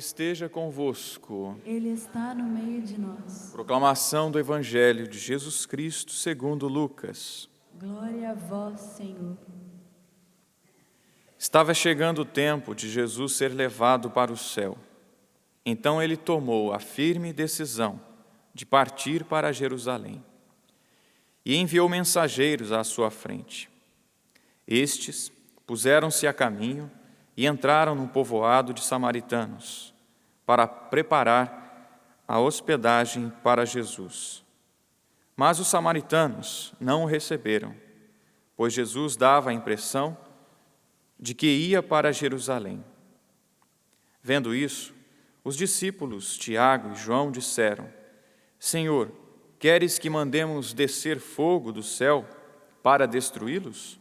esteja convosco. Ele está no meio de nós. Proclamação do Evangelho de Jesus Cristo segundo Lucas. Glória a vós, Senhor. Estava chegando o tempo de Jesus ser levado para o céu. Então ele tomou a firme decisão de partir para Jerusalém e enviou mensageiros à sua frente. Estes puseram-se a caminho e entraram no povoado de samaritanos para preparar a hospedagem para Jesus. Mas os samaritanos não o receberam, pois Jesus dava a impressão de que ia para Jerusalém. Vendo isso, os discípulos Tiago e João disseram: Senhor, queres que mandemos descer fogo do céu para destruí-los?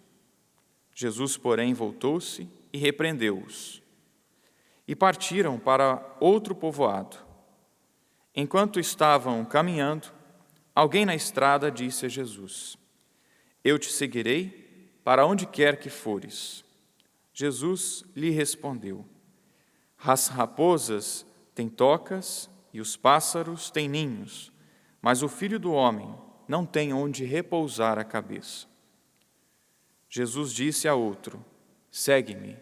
Jesus, porém, voltou-se e repreendeu-os. E partiram para outro povoado. Enquanto estavam caminhando, alguém na estrada disse a Jesus: Eu te seguirei para onde quer que fores. Jesus lhe respondeu: As raposas têm tocas e os pássaros têm ninhos, mas o Filho do Homem não tem onde repousar a cabeça. Jesus disse a outro: Segue-me.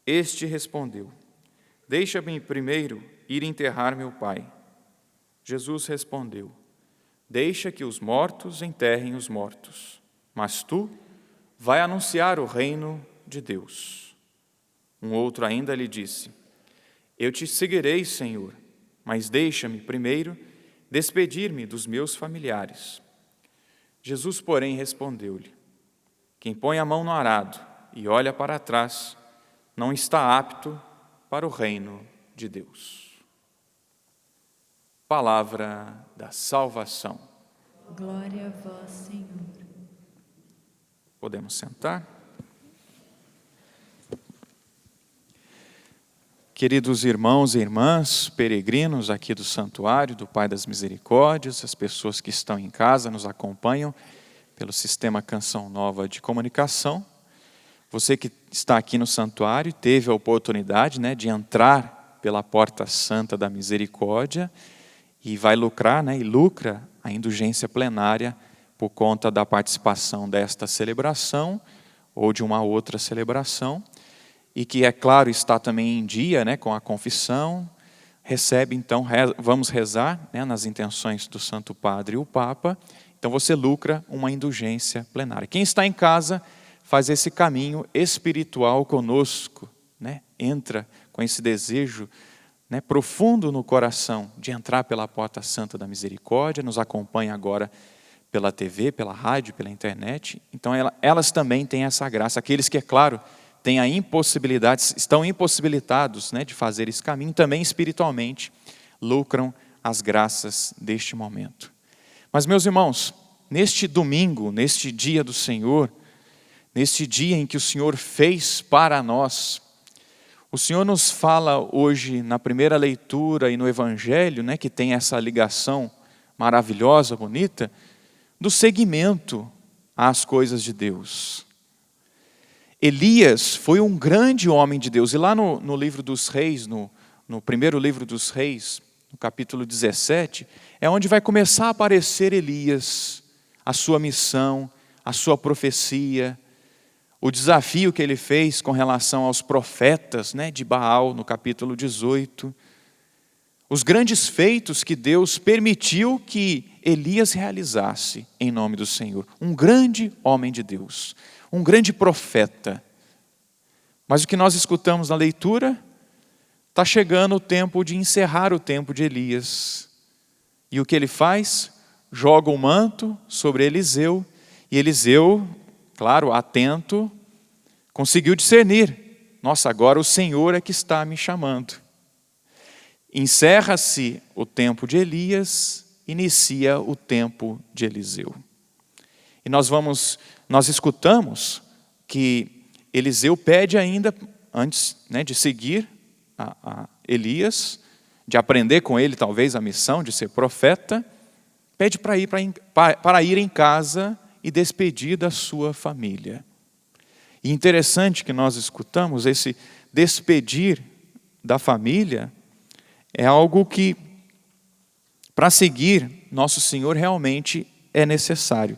Este respondeu: Deixa-me primeiro ir enterrar meu pai. Jesus respondeu: Deixa que os mortos enterrem os mortos, mas tu vai anunciar o reino de Deus. Um outro ainda lhe disse: Eu te seguirei, Senhor, mas deixa-me primeiro despedir-me dos meus familiares. Jesus, porém, respondeu-lhe: Quem põe a mão no arado e olha para trás não está apto para o reino de Deus. Palavra da salvação. Glória a vós, Senhor. Podemos sentar? Queridos irmãos e irmãs, peregrinos aqui do Santuário do Pai das Misericórdias, as pessoas que estão em casa nos acompanham pelo sistema Canção Nova de comunicação. Você que está aqui no santuário teve a oportunidade, de entrar pela Porta Santa da Misericórdia e vai lucrar, e lucra a indulgência plenária por conta da participação desta celebração ou de uma outra celebração, e que, é claro, está também em dia com a confissão. Recebe, então, vamos rezar nas intenções do Santo Padre e o Papa. Então você lucra uma indulgência plenária. Quem está em casa faz esse caminho espiritual conosco, entra com esse desejo profundo no coração de entrar pela Porta Santa da Misericórdia, nos acompanha agora pela TV, pela rádio, pela internet. Então elas também têm essa graça. Aqueles que, é claro, têm a impossibilidade, estão impossibilitados de fazer esse caminho, também espiritualmente lucram as graças deste momento. Mas, meus irmãos, neste domingo, neste dia do Senhor, neste dia em que o Senhor fez para nós, o Senhor nos fala hoje na primeira leitura e no Evangelho, que tem essa ligação maravilhosa, bonita, do seguimento às coisas de Deus. Elias foi um grande homem de Deus, e lá no livro dos Reis, no primeiro livro dos Reis, no capítulo 17, é onde vai começar a aparecer Elias, a sua missão, a sua profecia, o desafio que ele fez com relação aos profetas de Baal, no capítulo 18, os grandes feitos que Deus permitiu que Elias realizasse em nome do Senhor. Um grande homem de Deus, um grande profeta. Mas o que nós escutamos na leitura, está chegando o tempo de encerrar o tempo de Elias. E o que ele faz? Joga o manto sobre Eliseu, e Eliseu, claro, atento, conseguiu discernir: nossa, agora o Senhor é que está me chamando. Encerra-se o tempo de Elias, inicia o tempo de Eliseu. E nós escutamos que Eliseu pede ainda, antes de seguir a Elias, de aprender com ele talvez a missão de ser profeta, pede para ir em casa e despedir da sua família. E interessante que nós escutamos esse despedir da família é algo que, para seguir nosso Senhor, realmente é necessário.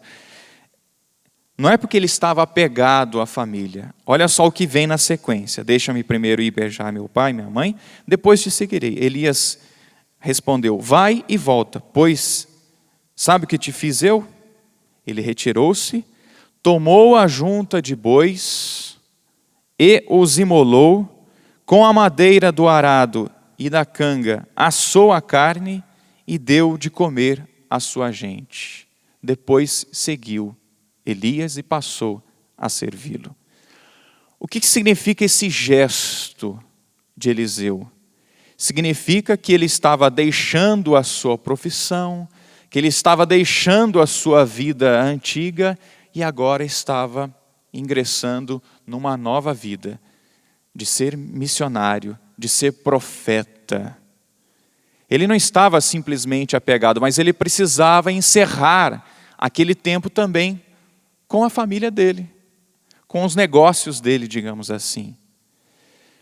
Não é porque ele estava apegado à família. Olha só o que vem na sequência. Deixa-me primeiro ir beijar meu pai e minha mãe, depois te seguirei. Elias respondeu, vai e volta, pois sabe o que te fiz eu? Ele retirou-se, tomou a junta de bois e os imolou, com a madeira do arado e da canga, assou a carne e deu de comer à sua gente. Depois seguiu Elias e passou a servi-lo. O que significa esse gesto de Eliseu? Significa que ele estava deixando a sua profissão, que ele estava deixando a sua vida antiga e agora estava ingressando numa nova vida, de ser missionário, de ser profeta. Ele não estava simplesmente apegado, mas ele precisava encerrar aquele tempo também com a família dele, com os negócios dele, digamos assim.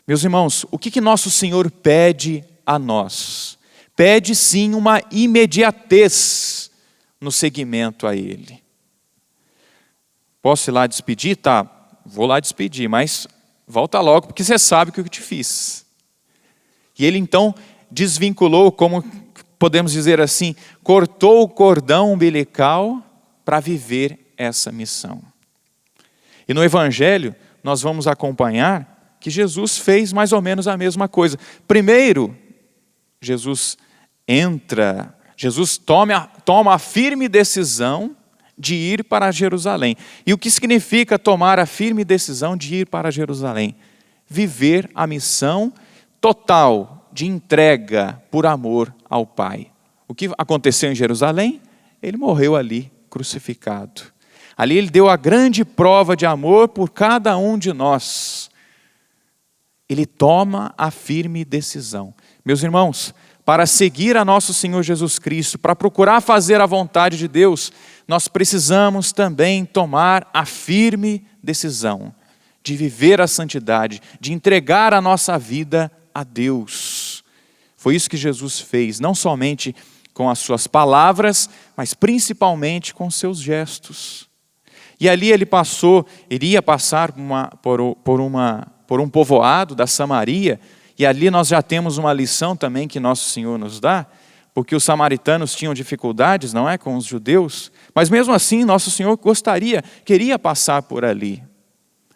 Meus irmãos, o que nosso Senhor pede a nós? Pede sim uma imediatez no seguimento a Ele. Posso ir lá despedir? Tá, vou lá despedir, mas volta logo, porque você sabe o que eu te fiz. E ele então desvinculou, como podemos dizer assim, cortou o cordão umbilical para viver essa missão. E no Evangelho, nós vamos acompanhar que Jesus fez mais ou menos a mesma coisa. Primeiro, Jesus toma a firme decisão de ir para Jerusalém. E o que significa tomar a firme decisão de ir para Jerusalém? Viver a missão total de entrega por amor ao Pai. O que aconteceu em Jerusalém? Ele morreu ali, crucificado. Ali ele deu a grande prova de amor por cada um de nós. Ele toma a firme decisão. Meus irmãos, para seguir a nosso Senhor Jesus Cristo, para procurar fazer a vontade de Deus, nós precisamos também tomar a firme decisão de viver a santidade, de entregar a nossa vida a Deus. Foi isso que Jesus fez, não somente com as suas palavras, mas principalmente com seus gestos. E ali ele iria passar por um povoado da Samaria, e ali nós já temos uma lição também que nosso Senhor nos dá, porque os samaritanos tinham dificuldades, não é, com os judeus, mas mesmo assim nosso Senhor queria passar por ali.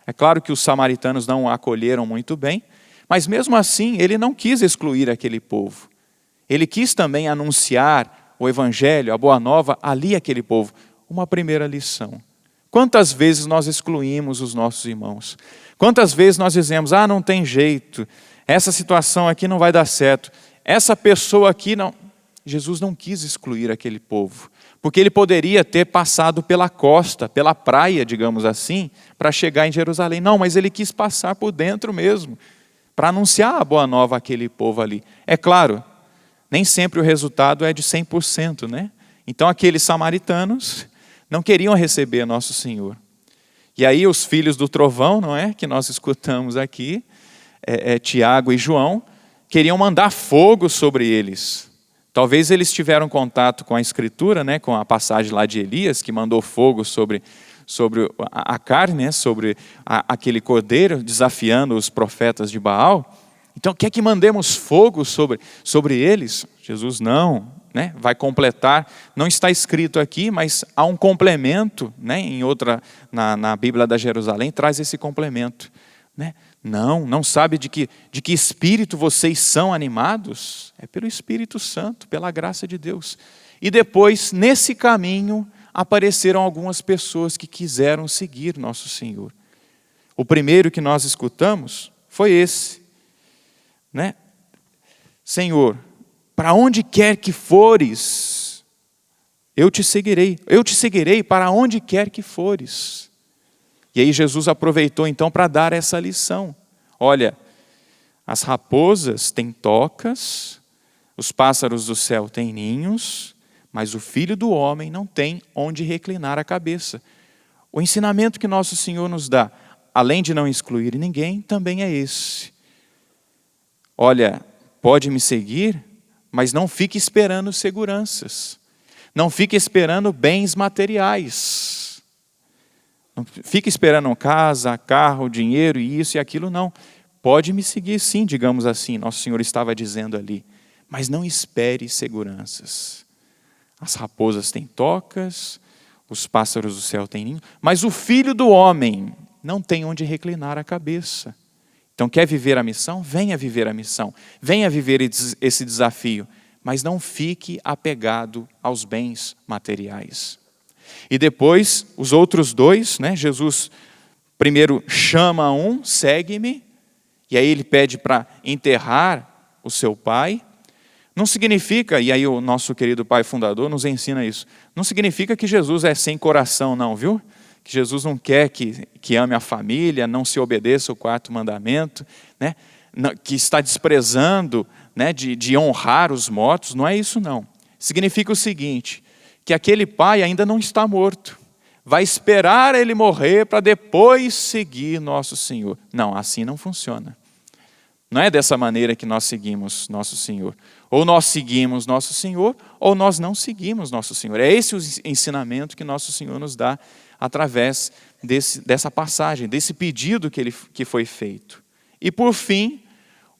É claro que os samaritanos não o acolheram muito bem, mas mesmo assim ele não quis excluir aquele povo. Ele quis também anunciar o Evangelho, a Boa Nova, ali àquele povo. Uma primeira lição. Quantas vezes nós excluímos os nossos irmãos? Quantas vezes nós dizemos, não tem jeito, essa situação aqui não vai dar certo, essa pessoa aqui não... Jesus não quis excluir aquele povo, porque ele poderia ter passado pela costa, pela praia, digamos assim, para chegar em Jerusalém. Não, mas ele quis passar por dentro mesmo, para anunciar a Boa Nova àquele povo ali. É claro, nem sempre o resultado é de 100%, né? Então aqueles samaritanos não queriam receber nosso Senhor. E aí os filhos do trovão, não é? Que nós escutamos aqui, Tiago e João, queriam mandar fogo sobre eles. Talvez eles tiveram contato com a Escritura, né? Com a passagem lá de Elias, que mandou fogo sobre a carne, né? Sobre aquele cordeiro, desafiando os profetas de Baal. Então quer que mandemos fogo sobre eles? Jesus não, né? Vai completar, não está escrito aqui, mas há um complemento, né? Na Bíblia da Jerusalém traz esse complemento, né? Não sabe de que espírito vocês são animados? É pelo Espírito Santo, pela graça de Deus. E depois, nesse caminho, apareceram algumas pessoas que quiseram seguir nosso Senhor. O primeiro que nós escutamos foi esse, né? Senhor, para onde quer que fores, eu te seguirei para onde quer que fores. E aí Jesus aproveitou então para dar essa lição. Olha, as raposas têm tocas, os pássaros do céu têm ninhos, mas o Filho do Homem não tem onde reclinar a cabeça. O ensinamento que nosso Senhor nos dá, além de não excluir ninguém, também é esse. olha, pode me seguir, mas não fique esperando seguranças. Não fique esperando bens materiais. Não fique esperando casa, carro, dinheiro, isso e aquilo, não. Pode me seguir sim, digamos assim, Nosso Senhor estava dizendo ali. Mas não espere seguranças. As raposas têm tocas, os pássaros do céu têm ninho, mas o Filho do Homem não tem onde reclinar a cabeça. Então, quer viver a missão? Venha viver a missão. Venha viver esse desafio. Mas não fique apegado aos bens materiais. E depois, os outros dois, né? Jesus primeiro chama um, segue-me. E aí ele pede para enterrar o seu pai. Não significa, e aí o nosso querido pai fundador nos ensina isso, não significa que Jesus é sem coração não, viu? Que Jesus não quer que ame a família, não se obedeça o quarto mandamento, né? Que está desprezando, né, de honrar os mortos, não é isso não. Significa o seguinte, que aquele pai ainda não está morto, vai esperar ele morrer para depois seguir nosso Senhor. Não, assim não funciona. Não é dessa maneira que nós seguimos nosso Senhor. Ou nós seguimos nosso Senhor, ou nós não seguimos nosso Senhor. É esse o ensinamento que nosso Senhor nos dá através dessa passagem, desse pedido que foi feito. E por fim,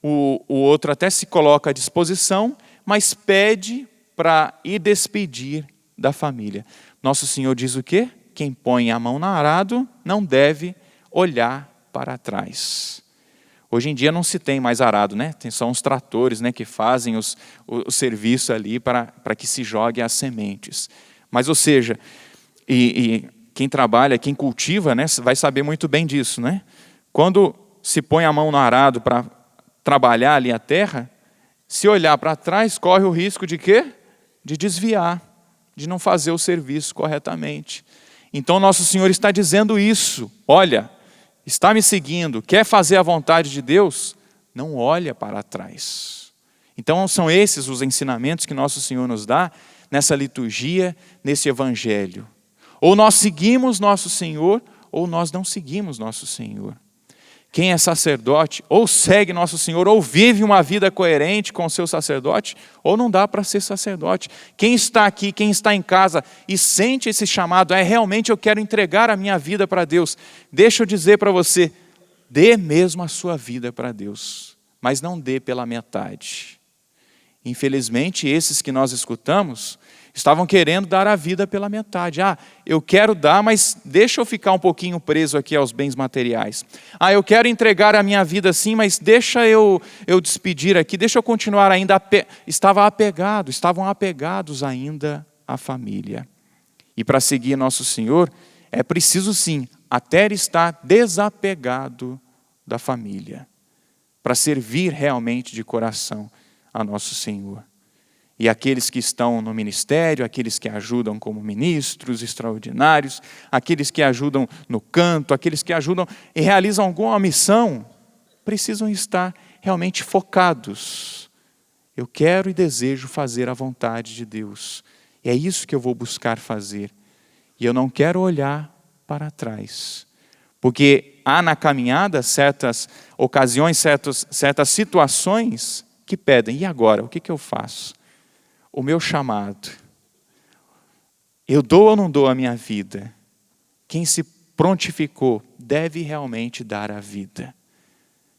o outro até se coloca à disposição, mas pede para ir despedir da família. Nosso Senhor diz o quê? Quem põe a mão no arado não deve olhar para trás. Hoje em dia não se tem mais arado, né? Tem só uns tratores, né, que fazem o serviço ali para que se jogue as sementes. Mas, ou seja, e quem trabalha, quem cultiva, né, vai saber muito bem disso, né? Quando se põe a mão no arado para trabalhar ali a terra, se olhar para trás, corre o risco de quê? De desviar, de não fazer o serviço corretamente. Então, Nosso Senhor está dizendo isso. Olha, está me seguindo, quer fazer a vontade de Deus? Não olha para trás. Então, são esses os ensinamentos que Nosso Senhor nos dá nessa liturgia, nesse evangelho. Ou nós seguimos Nosso Senhor, ou nós não seguimos Nosso Senhor. Quem é sacerdote, ou segue Nosso Senhor, ou vive uma vida coerente com o seu sacerdote, ou não dá para ser sacerdote. Quem está aqui, quem está em casa e sente esse chamado, realmente eu quero entregar a minha vida para Deus. Deixa eu dizer para você, dê mesmo a sua vida para Deus, mas não dê pela metade. Infelizmente, esses que nós escutamos, estavam querendo dar a vida pela metade. Eu quero dar, mas deixa eu ficar um pouquinho preso aqui aos bens materiais. Eu quero entregar a minha vida assim, mas deixa eu despedir aqui, deixa eu continuar ainda. Estavam apegados ainda à família. E para seguir Nosso Senhor, é preciso sim, até estar desapegado da família, para servir realmente de coração a Nosso Senhor. E aqueles que estão no ministério, aqueles que ajudam como ministros extraordinários, aqueles que ajudam no canto, aqueles que ajudam e realizam alguma missão, precisam estar realmente focados. Eu quero e desejo fazer a vontade de Deus. E é isso que eu vou buscar fazer. E eu não quero olhar para trás. Porque há na caminhada certas ocasiões, certas situações que pedem, e agora? O que eu faço? O meu chamado. Eu dou ou não dou a minha vida? Quem se prontificou deve realmente dar a vida.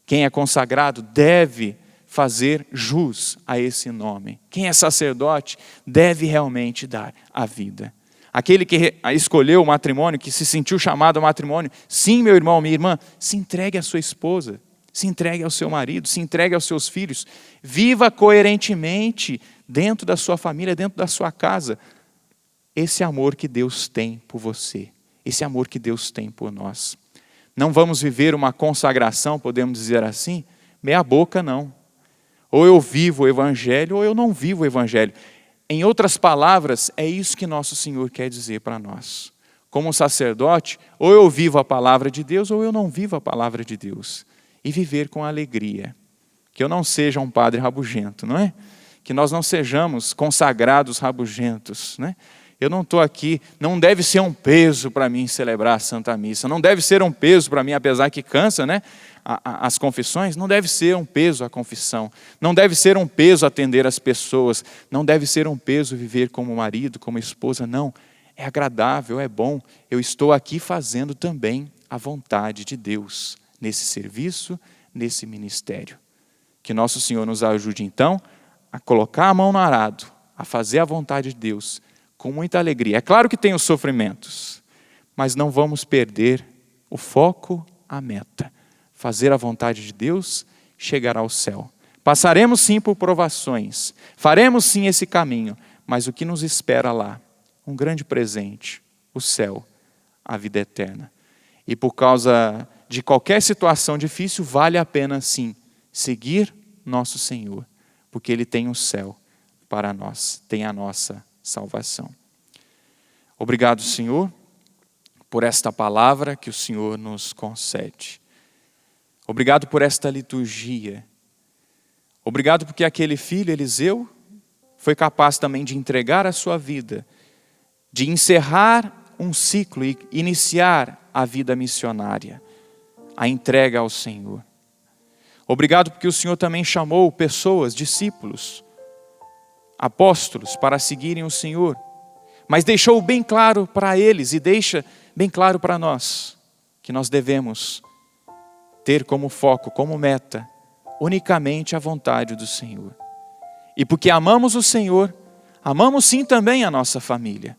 Quem é consagrado deve fazer jus a esse nome. Quem é sacerdote deve realmente dar a vida. Aquele que escolheu o matrimônio, que se sentiu chamado ao matrimônio, sim, meu irmão, minha irmã, se entregue à sua esposa, se entregue ao seu marido, se entregue aos seus filhos. Viva coerentemente dentro da sua família, dentro da sua casa, esse amor que Deus tem por você, esse amor que Deus tem por nós. Não vamos viver uma consagração, podemos dizer assim, meia boca não. Ou eu vivo o Evangelho, ou eu não vivo o Evangelho. Em outras palavras, é isso que Nosso Senhor quer dizer para nós. Como sacerdote, ou eu vivo a palavra de Deus, ou eu não vivo a palavra de Deus. E viver com alegria. Que eu não seja um padre rabugento, não é? Que nós não sejamos consagrados rabugentos, né? Eu não estou aqui, não deve ser um peso para mim celebrar a Santa Missa, não deve ser um peso para mim, apesar que cansa, né? As confissões, não deve ser um peso a confissão, não deve ser um peso atender as pessoas, não deve ser um peso viver como marido, como esposa, não. É agradável, é bom, eu estou aqui fazendo também a vontade de Deus, nesse serviço, nesse ministério. Que nosso Senhor nos ajude então a colocar a mão no arado, a fazer a vontade de Deus, com muita alegria. É claro que tem os sofrimentos, mas não vamos perder o foco, a meta. Fazer a vontade de Deus, chegar ao céu. Passaremos sim por provações, faremos sim esse caminho, mas o que nos espera lá? Um grande presente, o céu, a vida eterna. E por causa de qualquer situação difícil, vale a pena sim seguir nosso Senhor, porque Ele tem o céu para nós, tem a nossa salvação. Obrigado, Senhor, por esta palavra que o Senhor nos concede. Obrigado por esta liturgia. Obrigado porque aquele filho, Eliseu, foi capaz também de entregar a sua vida, de encerrar um ciclo e iniciar a vida missionária, a entrega ao Senhor. Obrigado porque o Senhor também chamou pessoas, discípulos, apóstolos, para seguirem o Senhor, mas deixou bem claro para eles e deixa bem claro para nós, que nós devemos ter como foco, como meta, unicamente a vontade do Senhor. E porque amamos o Senhor, amamos sim também a nossa família.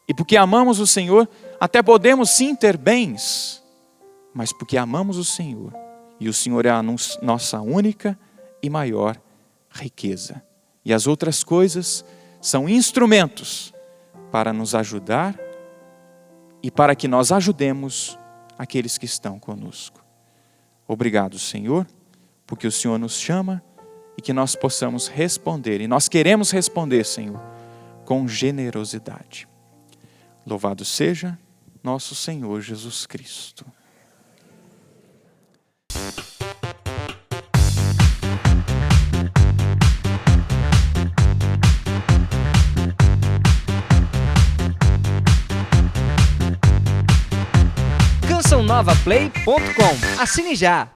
E porque amamos o Senhor, até podemos sim ter bens, mas porque amamos o Senhor, e o Senhor é a nossa única e maior riqueza. E as outras coisas são instrumentos para nos ajudar e para que nós ajudemos aqueles que estão conosco. Obrigado, Senhor, porque o Senhor nos chama e que nós possamos responder. E nós queremos responder, Senhor, com generosidade. Louvado seja nosso Senhor Jesus Cristo. cançãonovaplay.com. Assine já!